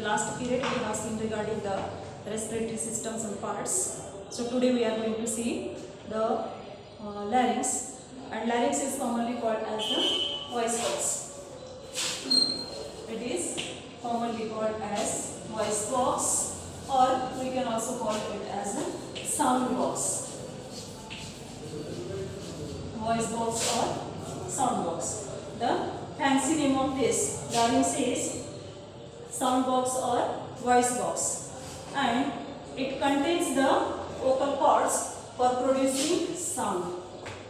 last period we have seen regarding the respiratory systems and parts. So today we are going to see the larynx, and larynx is commonly called as the voice box. It is commonly called as voice box, or we can also call it as a sound box. Voice box or sound box. The fancy name of this larynx is sound box or voice box, and it contains the vocal cords for producing sound,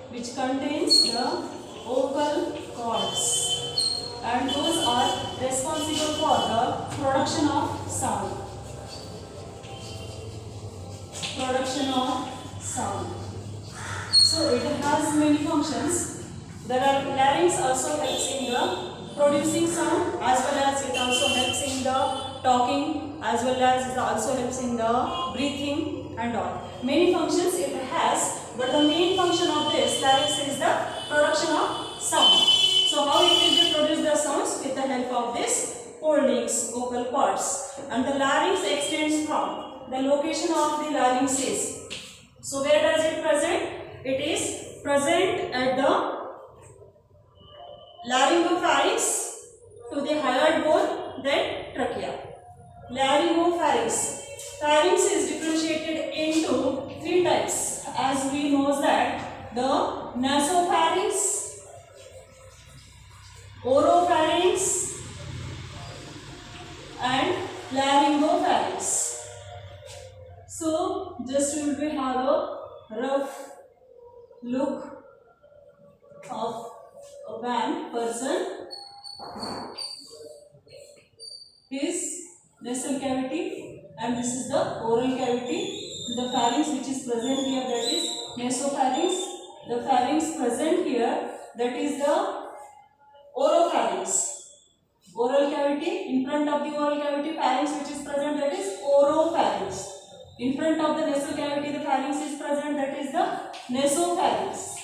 which contains the vocal cords, and those are responsible for the production of sound. So it has many functions. There are larynx also helps in the producing sound, as well as it also helps in the talking, as well as it also helps in the breathing and all. Many functions it has, but the main function of this larynx is the production of sound. So how it will produce the sounds? With the help of this holdings, vocal cords, and the larynx extends from the location of the larynx is. So where does it present? It is present at the laryngopharynx to the hyoid bone, then trachea. Laryngopharynx. Pharynx is differentiated into three types, as we know that the nasopharynx, oropharynx, and laryngopharynx. So just we will have a rough look of a person. His nasal cavity, and this is the oral cavity. The pharynx which is present here, that is nasopharynx. The pharynx present here, that is the oropharynx. Oral cavity, in front of the oral cavity, pharynx which is present, that is oropharynx. In front of the nasal cavity, the pharynx is present, that is the nasopharynx.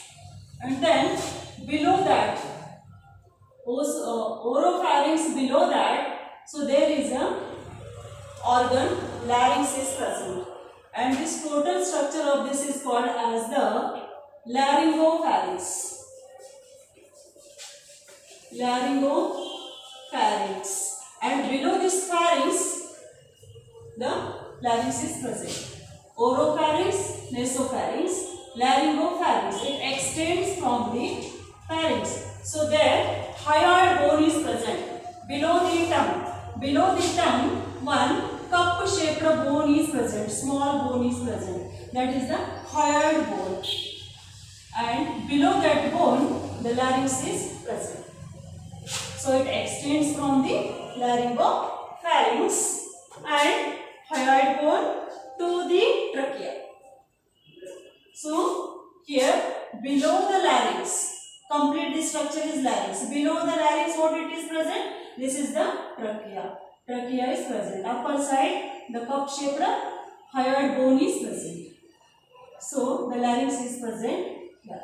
And then below that, oropharynx below that, so there is a organ, larynx is present, and this total structure of this is called as the laryngopharynx. And below this pharynx, the larynx is present. Oropharynx, nasopharynx, laryngopharynx. It extends from the pharynx. So there hyoid bone is present below the tongue. Below the tongue, one cup shaped bone is present, small bone is present. That is the hyoid bone. And below that bone, the larynx is present. So it extends from the laryngopharynx and hyoid bone to the trachea. So here below the larynx, complete the structure is larynx. Below the larynx, what it is present? This is the trachea. Trachea is present. Upper side, the cup shaped hyoid bone is present. So the larynx is present here.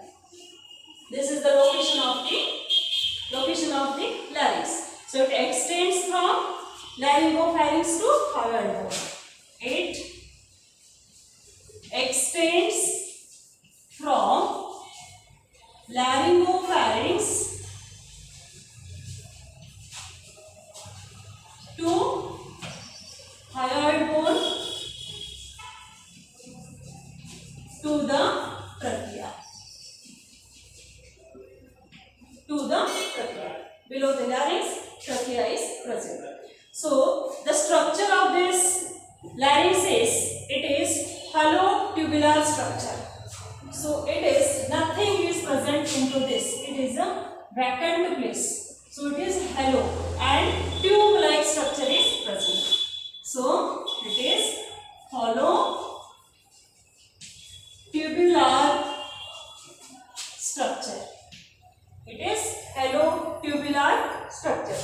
This is the location of the larynx. So it extends from laryngopharynx to hyoid bone. It extends from laryngopharynx to hyoid bone to the trachea. Below the larynx, trachea is present. So the structure of this larynx is, it is hollow tubular structure. So it is, nothing is present into this. It is a vacant place. So it is hollow and tube-like structure is present. So it is hollow tubular structure. It is hollow tubular structure.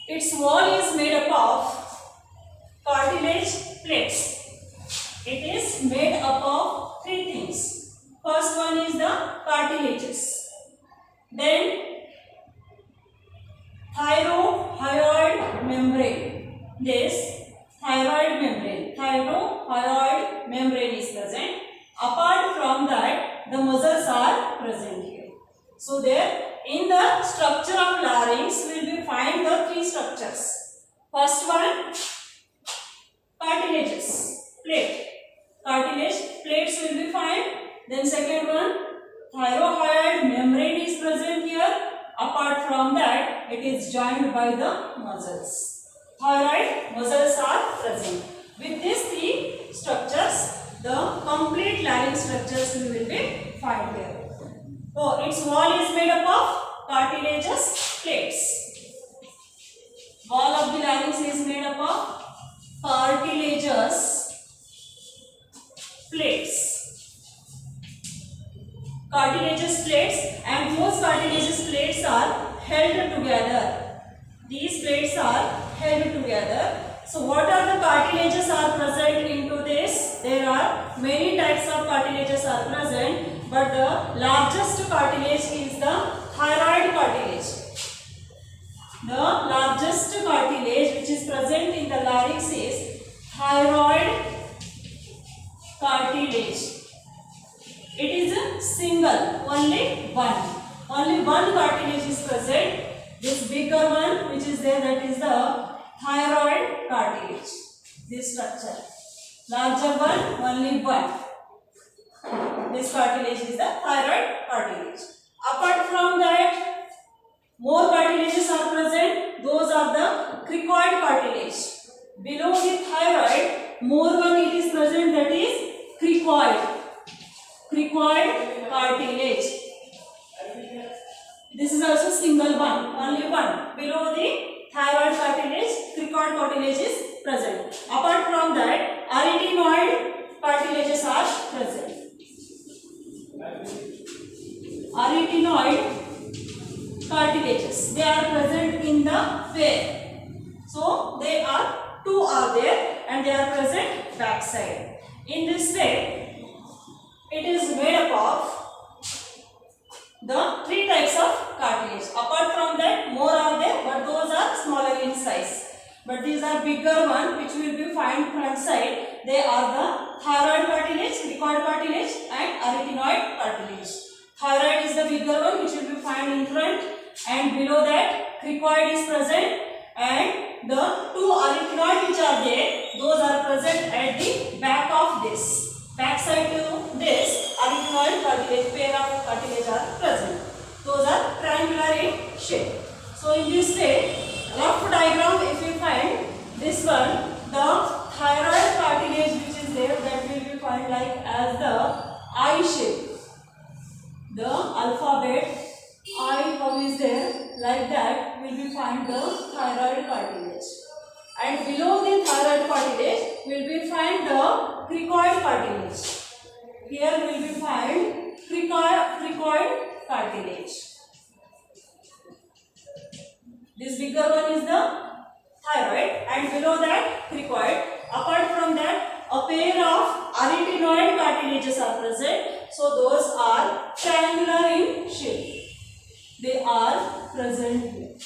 Its wall is made up of cartilage plates. It is made up of three things. First one is the cartilages. Then thyrohyoid membrane. This thyroid membrane is present. Apart from that, the muscles are present here. So there, in the structure of larynx, we will find the three structures. First one, cartilages, plate. Cartilage plates will be found. Then second one, thyroid membrane is present here. Apart from that, it is joined by the muscles. Thyroid muscles are present. With these three structures, the complete larynx structures we will be found here. So its wall is made up of cartilaginous plates. Wall of the larynx is made up of cartilaginous plates. Cartilaginous plates, and those cartilaginous plates are held together. These plates are held together. So what are the cartilages are present into this? There are many types of cartilages are present, but the largest cartilage is the thyroid cartilage. The largest cartilage which is present in the larynx is thyroid cartilage. It is a single, only one cartilage is present. This bigger one which is there, that is the thyroid cartilage. This structure. Larger one, only one. This cartilage is the thyroid cartilage. Apart from that, more cartilages are present. Those are the cricoid cartilage. Below the thyroid, more one it is present, that is cricoid cartilage. This is also single one, only one. Below the thyroid cartilage, cricoid cartilage is present. Apart from that, arytenoid cartilages are present. Arytenoid cartilages, they are present in the pair. So they are two are there and they are present backside. In this way, it is made up of the three types of cartilage. Apart from that, more are there, but those are smaller in size. But these are bigger one which will be found front side. They are the thyroid cartilage, cricoid cartilage and arytenoid cartilage. Thyroid is the bigger one which will be found in front, and below that cricoid is present, and the two arytenoid which are there, those are present at the back of this. Back side to this arytenoid cartilage, pair of cartilage are present. Those are triangular in shape. So in this way, rough diagram if you find this one, the thyroid cartilage which is there, that will be found like as the I shape. The alphabet I how is there, like that will be found the thyroid cartilage. And below the thyroid cartilage will be find the cricoid cartilage. Here will be find cricoid cartilage. This bigger one is the thyroid, and below that cricoid. Apart from that, a pair of arytenoid cartilages are present. So those are triangular in shape. They are present here.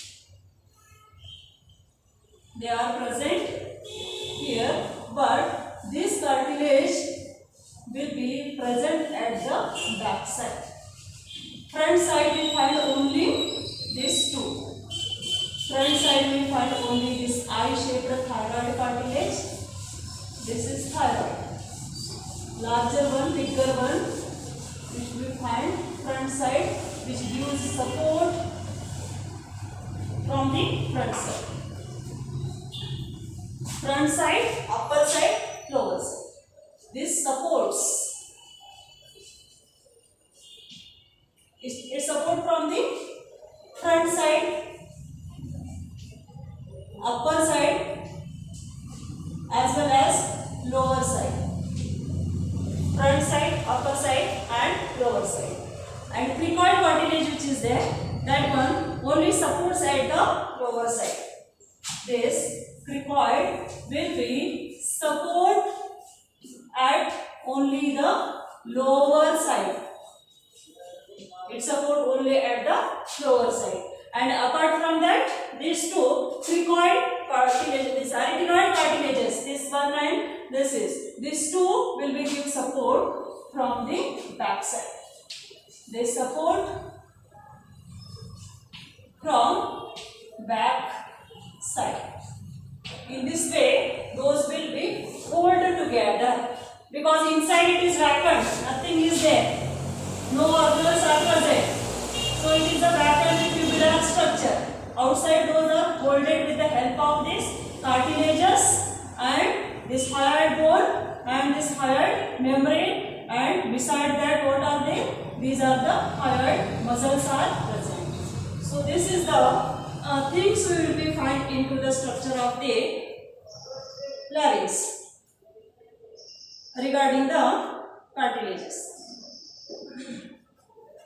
They are present here, but this cartilage will be present at the back side. Front side we find only these two. Front side we find only this I-shaped thyroid cartilage. This is thyroid. Larger one, bigger one, which we find front side, which gives support from the front side. Front side, upper side, lower side. This supports. It support from the front side, upper side, as well as lower side. Front side, upper side and lower side. And cricoid cartilage which is there, that one only supports at the lower side. This cricoid will be support at only the lower side. It support only at the lower side. And apart from that, these two cricoid cartilage, this arytenoid cartilages, this one and this is, these two will be give support from the back side. They support from back side. In this way, those will be folded together because inside it is vacant, nothing is there, no organelles are present. So it is a vacant tubular structure. Outside those are folded with the help of this cartilages and this hyoid bone and this hyoid membrane, and beside that what are they? These are the hyoid muscles are present. So this is the things we will be find into the structure of the larynx regarding the cartilages.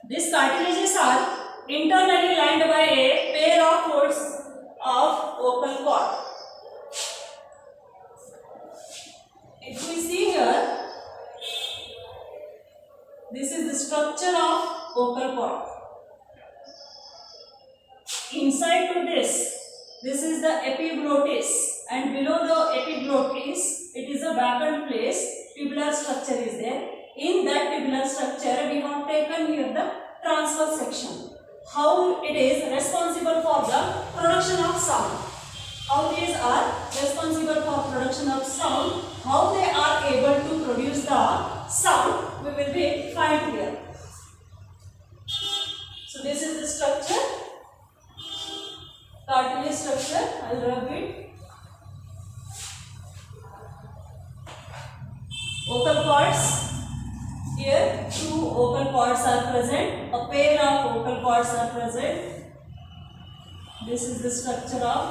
These cartilages are internally lined by a pair of folds of vocal cord. If we see here, this is the structure of vocal cord. Inside to this is the epiglottis, and below the epiglottis, it is a vacant place, tubular structure is there. In that tubular structure, we have taken here the transverse section. How it is responsible for the production of sound. How these are responsible for production of sound, how they are able to produce the sound, we will be find here. So this is the structure, cartilage structure. I will rub it. Vocal cords. Here two vocal cords are present, a pair of vocal cords are present. This is the structure of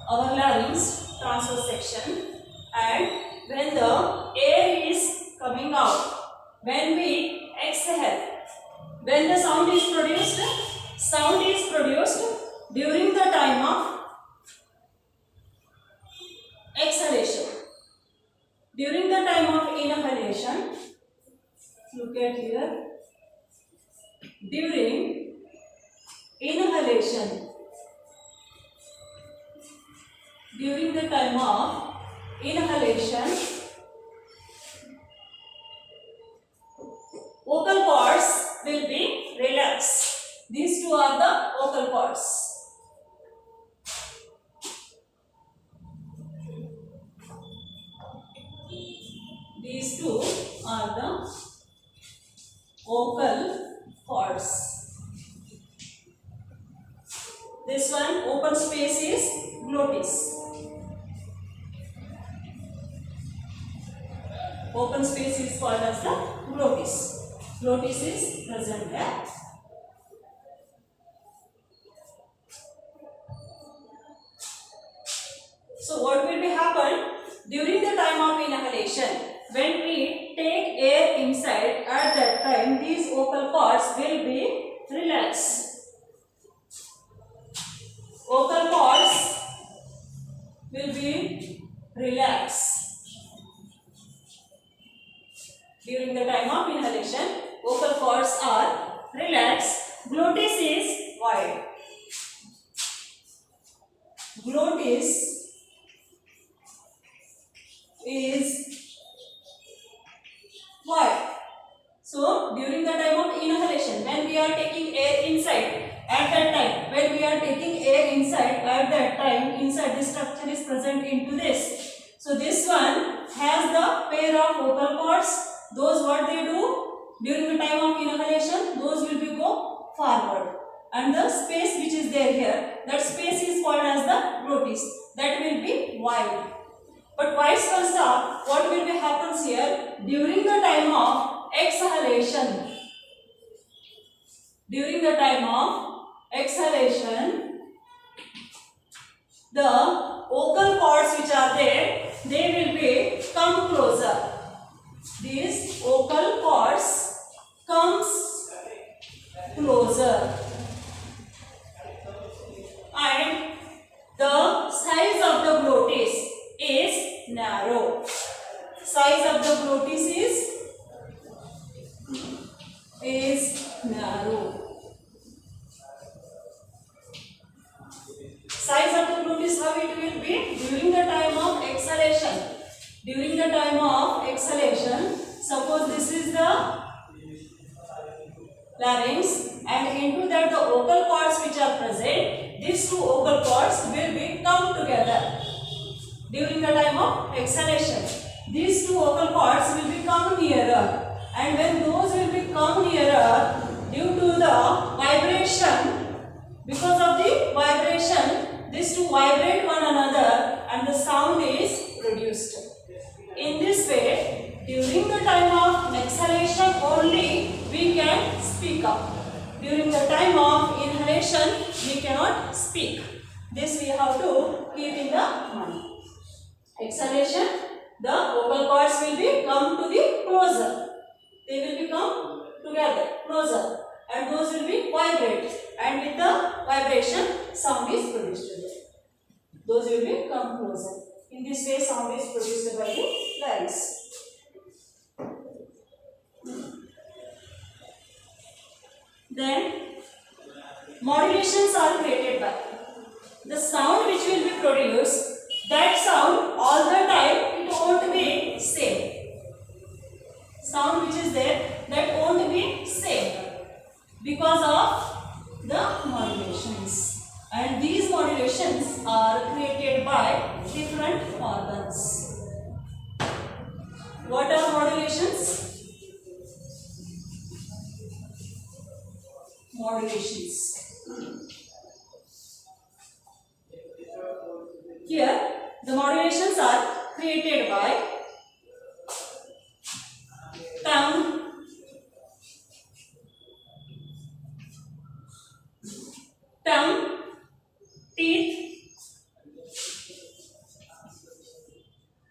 our larynx, transverse section, and when the air is coming out, when we exhale, when the sound is produced during the time of exhalation. During the time of inhalation, look at here, during inhalation, during the time of inhalation, vocal cords will be relaxed. These two are the vocal cords. These two are the vocal cords. This one open space is glottis. Open space is called as the glottis. Glottis is present there. So what will be happen during the time of inhalation? When we take air inside, at that time these vocal cords will be relaxed. Vocal cords will be relaxed during the time of inhalation. Vocal cords are relaxed. Glottis is wide. Glottis is wide. So during the time of inhalation, when we are taking air inside, at that time, when we are taking air inside, at that time, inside this structure is present into this. So this one has the pair of vocal cords. Those what they do during the time of inhalation, those will be go forward. And the space which is there here, that space is called as the glottis. That will be wide. But vice versa, what will be happens here during the time of exhalation? During the time of exhalation, the vocal cords which are there, they will be come closer. These vocal cords comes closer, and the size of the glottis is narrow. Size of the glottis is narrow. Size of the notice how it will be during the time of exhalation. During the time of exhalation, suppose this is the larynx, and into that the vocal cords which are present, these two vocal cords will be come together during the time of exhalation. These two vocal cords will become nearer, and when those will become nearer, due to the vibration, because of the vibration, these two vibrate one another and the sound is produced. In this way, during the time of exhalation only we can speak up. During the time of inhalation we cannot speak. This we have to keep in the mind. Exhalation, the vocal cords will be come to the closer. They will become together, closer, and those will be vibrate, and with the vibration sound is produced. Those will be come closer. In this way sound is produced by the larynx. Then modulations are created by the sound which will be produced. That sound all the time it won't be same. Sound which is there, that won't be same because of the modulations, and these modulations are created by different organs. What are modulations? Modulations. Here the modulations are created by tongue, teeth,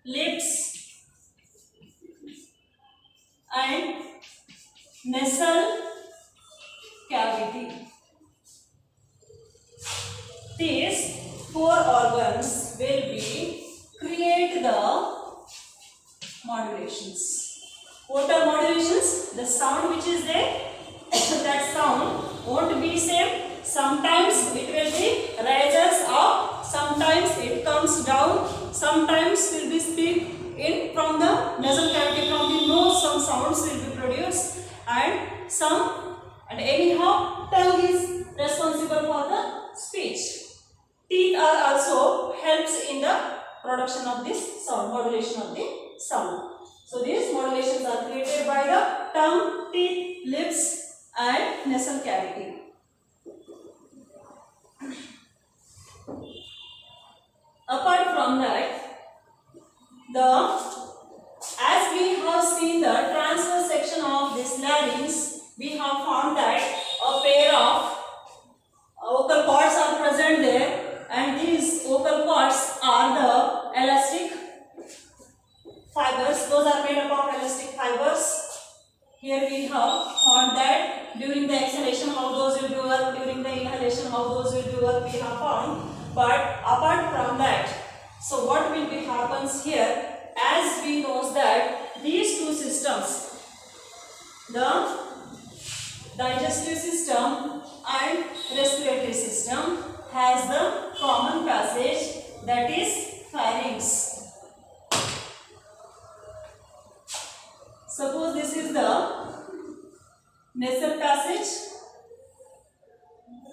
lips, and nasal cavity. These four organs will be create the modulations. What are modulations? The sound which is there, that sound won't be same. Sometimes it will be rises up, sometimes it comes down, sometimes will be speak in from the nasal cavity, from the nose some sounds will be produced, and anyhow tongue is responsible for the speech. Teeth are also helps in the production of this sound, modulation of the sound. So these modulations are created by the tongue, teeth, lips, and nasal cavity. Apart from that, as we have seen the transverse section of this larynx, we have found that a pair of vocal cords are present there, and these vocal cords are the elastic fibers. Those are made up of elastic fibers. Here we have found that during the exhalation how those will do work, during the inhalation how those will do work, we have found. But apart from that, so what will be happens here, as we know that these two systems, the digestive system and respiratory system, has the common passage, that is pharynx. Suppose this is the nasal passage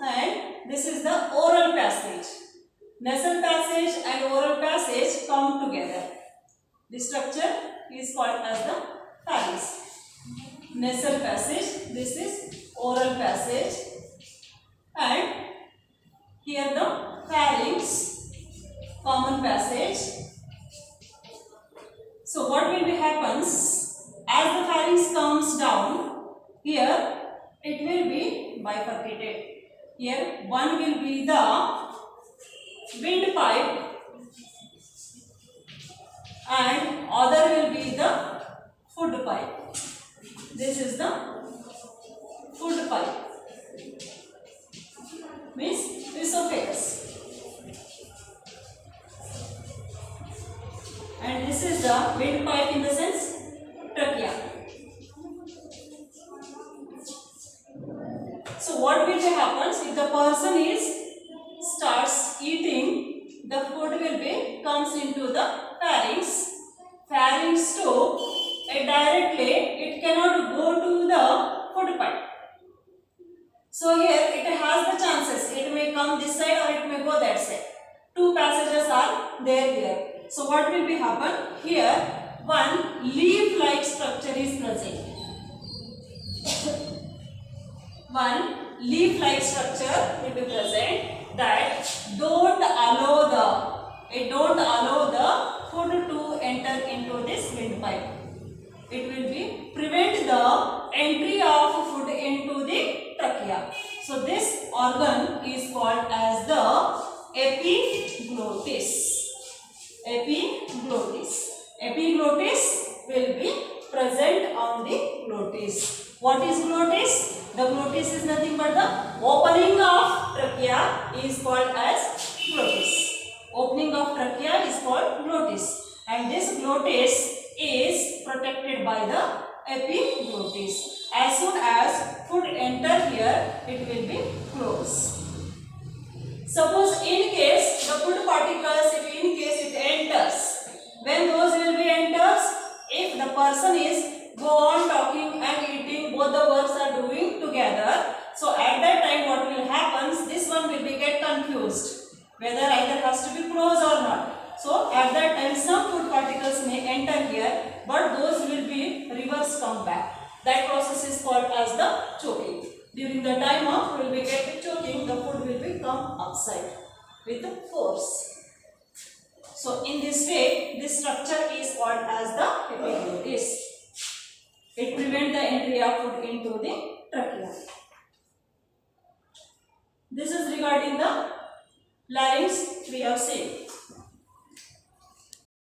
and this is the oral passage. Nasal passage and oral passage come together. This structure is called as the pharynx. Nasal passage, this is oral passage, and here the pharynx, common passage. So what will be happens, as the pharynx comes down, here it will be bifurcated. Here one will be the windpipe and other will be the food pipe. This is the food pipe, means esophagus, and this is the windpipe in the sense trachea. So what will happen if the person starts eating, the food will be comes into the pharynx. Pharynx to directly it cannot go to the food pipe. So here it has the chances. It may come this side or it may go that side. Two passages are there here. So what will be happen here? One leaf-like structure is present. One leaf-like structure will be present that don't allow the food to enter into this windpipe. It will be prevent the entry of food into the trachea. So this organ is called as the epiglottis. Epiglottis. Epiglottis will be present on the glottis. What is glottis? The glottis is nothing but the opening of trachea is called as glottis. Opening of trachea is called glottis. And this glottis is protected by the epiglottis. As soon as food enter here, it will be closed. Suppose in case the food particles, if in case it enters, when those will be enters, if the person is go on talking and eating, both the works are doing together. So at that time what will happen, this one will be get confused whether either has to be closed or not. So at that time some food particles may enter here, but those will be reverse come back. That process is called as the choking. During the time of will be get choking, the food will be come upside with the force. So in this way, this structure is called as the epiglottis. It prevents the entry of food into the trachea. This is regarding the larynx we have seen.